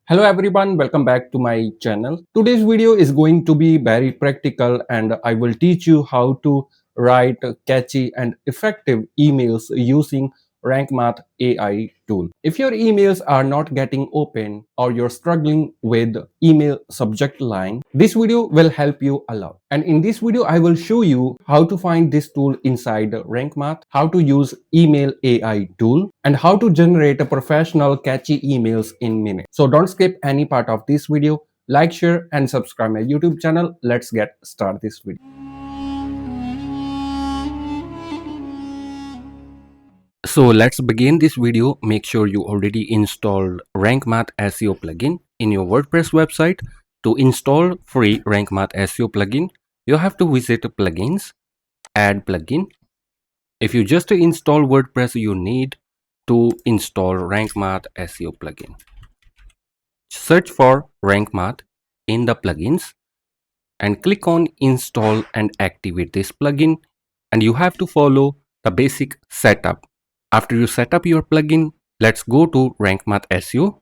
Hello everyone, welcome back to my channel. Today's video is going to be very practical and I will teach you how to write catchy and effective emails using Rank Math AI tool. If your emails are not getting open or you're struggling with email subject line, this video will help you a lot. And in this video, I will show you how to find this tool inside Rank Math, how to use email AI tool, and how to generate a professional catchy emails in minutes. So don't skip any part of this video. Like, share, and subscribe my YouTube channel. Let's get started this video. So let's begin this video. Make sure you already installed Rank Math SEO plugin in your WordPress website. To install free Rank Math SEO plugin, you have to visit plugins, add plugin. If you just install WordPress, you need to install Rank Math SEO plugin. Search for Rank Math in the plugins and click on install and activate this plugin, and you have to follow the basic setup. After you set up your plugin, let's go to Rank Math SEO.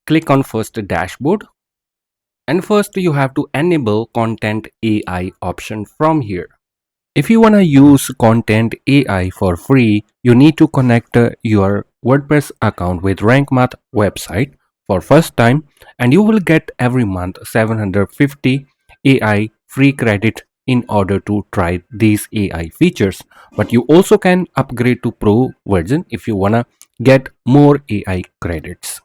Click on first dashboard, and first you have to enable content AI option from here. If you want to use content AI for free, you need to connect your WordPress account with Rank Math website for first time, and you will get every month 750 AI free credit in order to try these AI features. But you also can upgrade to Pro version if you want to get more AI credits.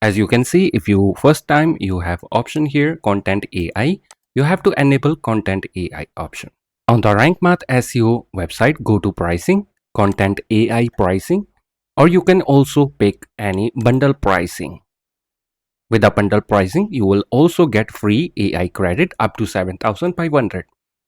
As you can see, if you first time you have option here content AI, you have to enable content AI option. On the Rank Math SEO website, go to pricing, content AI pricing, or you can also pick any bundle pricing. With the bundle pricing, you will also get free AI credit up to 7,500.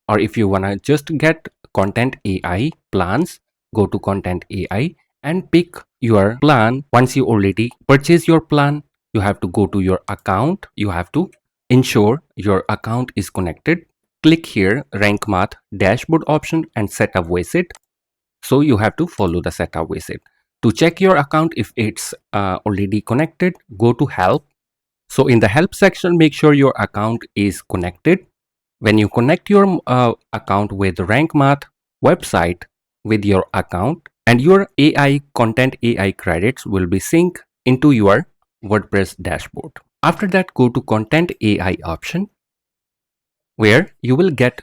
Or if you wanna just get content AI plans, go to content AI and pick your plan. Once you already purchase your plan, you have to go to your account. You have to ensure your account is connected. Click here Rank Math dashboard option and set up visit. So you have to follow the setup visit. To check your account if it's already connected, go to help. So in the help section, make sure your account is connected. When you connect your account with Rank Math website with your account, and your AI content AI credits will be synced into your WordPress dashboard. After that, go to content AI option, where you will get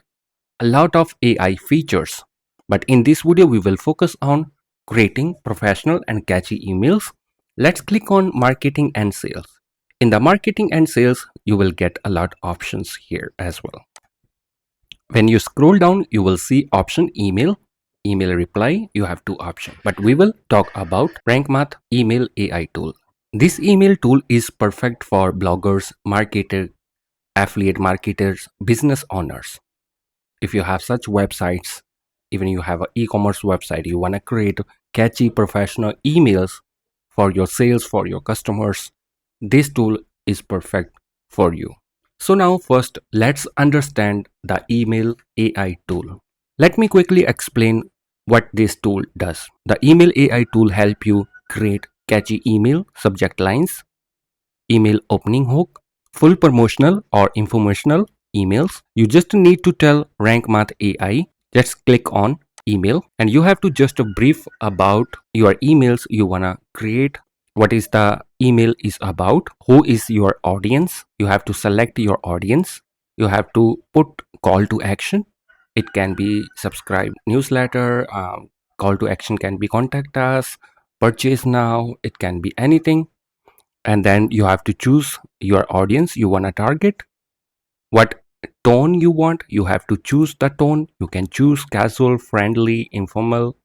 a lot of AI features. But in this video, we will focus on creating professional and catchy emails. Let's click on marketing and sales. In the marketing and sales, you will get a lot of options here as well. When you scroll down, you will see option email, email reply. You have two options, but we will talk about Rank Math email AI tool. This email tool is perfect for bloggers, marketers, affiliate marketers, business owners. If you have such websites, even you have an e-commerce website, you want to create catchy professional emails for your sales, for your customers, this tool is perfect for you. So now first, let's understand the email AI tool. Let me quickly explain what this tool does. The email AI tool help you create catchy email subject lines, email opening hook, full promotional or informational emails. You just need to tell Rank Math AI, just click on email, and you have to just brief about your emails you wanna create. What is the email is about, who is your audience. You have to select your audience. You have to put call to action. It can be subscribe newsletter, call to action can be contact us, purchase now, it can be anything. And then you have to choose your audience you want to target, what tone you want. You have to choose the tone. You can choose casual, friendly, informal,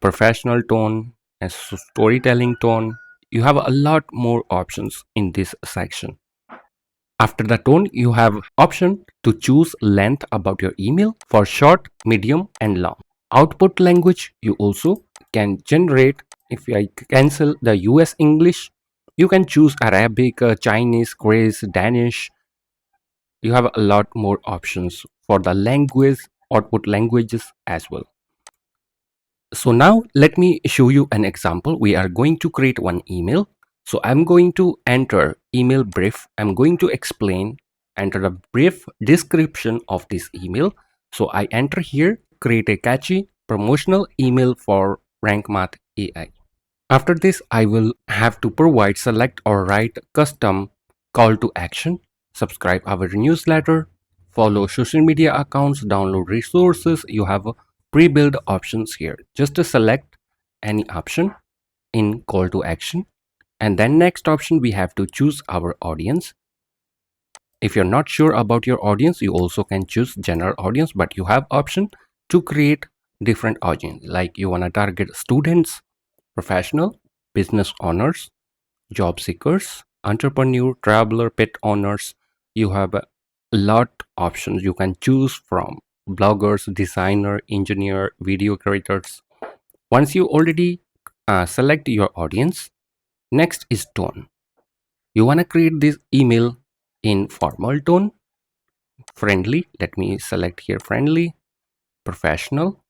professional tone, and storytelling tone. You have a lot more options in this section. After the tone, you have option to choose length about your email for short, medium, and long. Output language, you also can generate. If I cancel the US English, you can choose Arabic, Chinese, Greece, Danish. You have a lot more options for the language, output languages as well. So now let me show you an example. We are going to create one email. So I'm going to enter email brief. I'm going to explain, enter a brief description of this email. So I enter here, create a catchy promotional email for Rank Math AI. After this, I will have to provide, select or write custom call to action, subscribe our newsletter, follow social media accounts, download resources. You have pre-built options here. Just to select any option in call to action. And then next option, we have to choose our audience. If you're not sure about your audience, you also can choose general audience, but you have option to create different audience. Like you want to target students, professional, business owners, job seekers, entrepreneur, traveler, pet owners. You have a lot options you can choose from: bloggers, designer, engineer, video creators. Once you already select your audience, next is tone. You want to create this email in formal tone, friendly. Let me select here friendly, professional,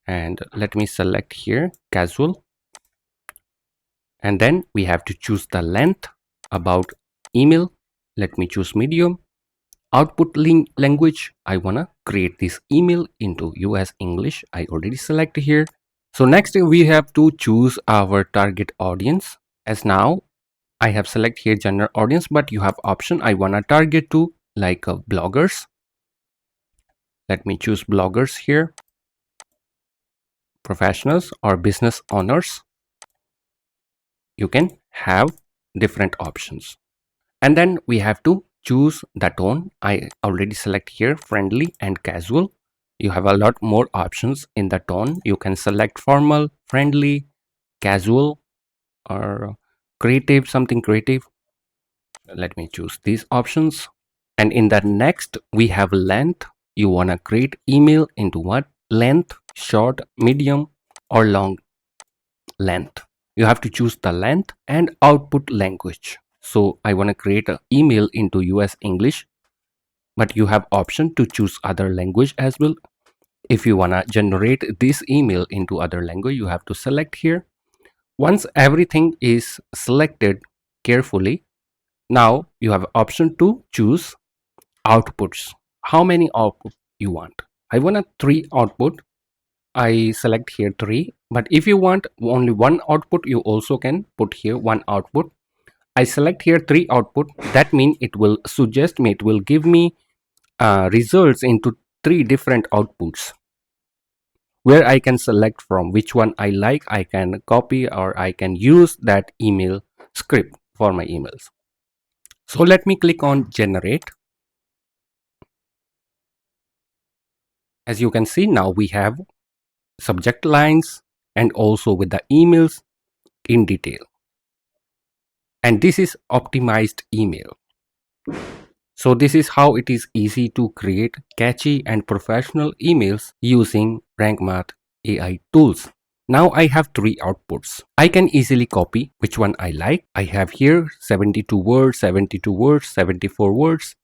and let me select here casual. And then we have to choose the length about email. Let me choose medium. Output language, I wanna create this email into US English. I already select here. So next we have to choose our target audience. As now I have select here general audience, but you have option. I wanna target to like bloggers. Let me choose bloggers here, professionals or business owners. You can have different options. And then we have to choose the tone. I already select here friendly and casual. You have a lot more options in the tone. You can select formal, friendly, casual, or creative, something creative. Let me choose these options. And in the next, we have length. You want to create email into what? Length, short, medium, or long length. You have to choose the length and output language. So I want to create an email into US English, but you have option to choose other language as well. If you want to generate this email into other language, you have to select here. Once everything is selected carefully, now you have option to choose outputs. How many output you want? I want a 3 output. I select here 3, but if you want only one output, you also can put here one output. I select here 3 output. That means it will suggest me, it will give me results into 3 different outputs, where I can select from which one I like. I can copy or I can use that email script for my emails. So let me click on generate. As you can see, now we have subject lines and also with the emails in detail. And this is optimized email. So this is how it is easy to create catchy and professional emails using Rank Math AI tools. Now I have 3 outputs. I can easily copy which one I like. I have here 72 words, 72 words, 74 words.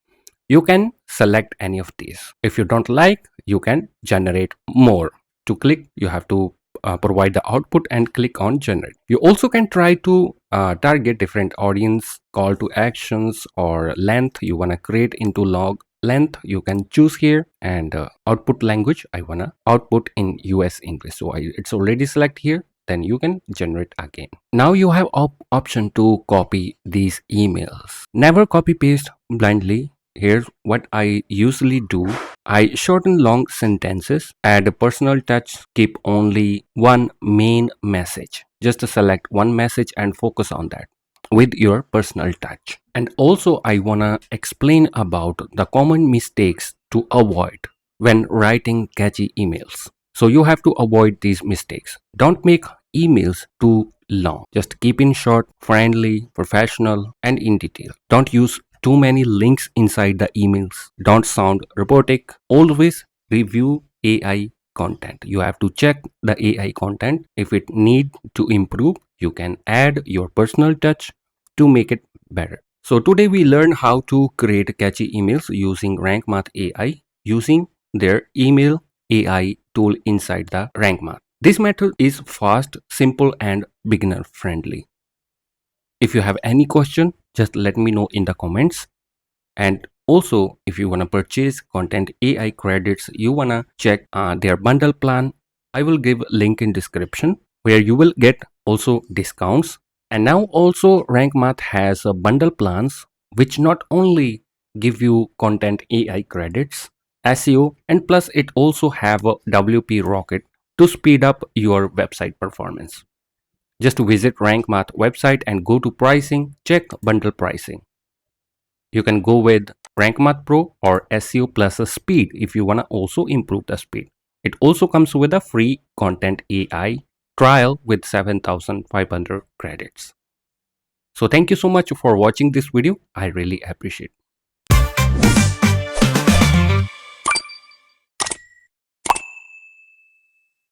You can select any of these. If you don't like, you can generate more. To click, you have to provide the output and click on generate. You also can try to target different audience, call to actions or length you want to create into log length. You can choose here, and output language, I want to output in US English. So it's already select here. Then you can generate again. Now you have option to copy these emails. Never copy paste blindly. Here's what I usually do. I shorten long sentences, add a personal touch, keep only one main message. Just select one message and focus on that with your personal touch. And also I wanna explain about the common mistakes to avoid when writing catchy emails. So you have to avoid these mistakes. Don't make emails too long. Just keep it short, friendly, professional, and in detail. Don't use too many links inside the emails. Don't sound robotic. Always review AI content. You have to check the AI content. If it need to improve, you can add your personal touch to make it better. So today we learned how to create catchy emails using Rank Math AI using their email AI tool inside the Rank Math. This method is fast, simple and beginner friendly. If you have any question, just let me know in the comments. And also, if you want to purchase content AI credits, you want to check their bundle plan, I will give link in description where you will get also discounts. And now also Rank Math has bundle plans which not only give you content AI credits, SEO, and plus it also have a WP Rocket to speed up your website performance. Just visit Rank Math website and go to pricing, check bundle pricing. You can go with Rank Math Pro or SEO plus a speed if you want to also improve the speed. It also comes with a free content AI trial with 7,500 credits. So thank you so much for watching this video. I really appreciate it.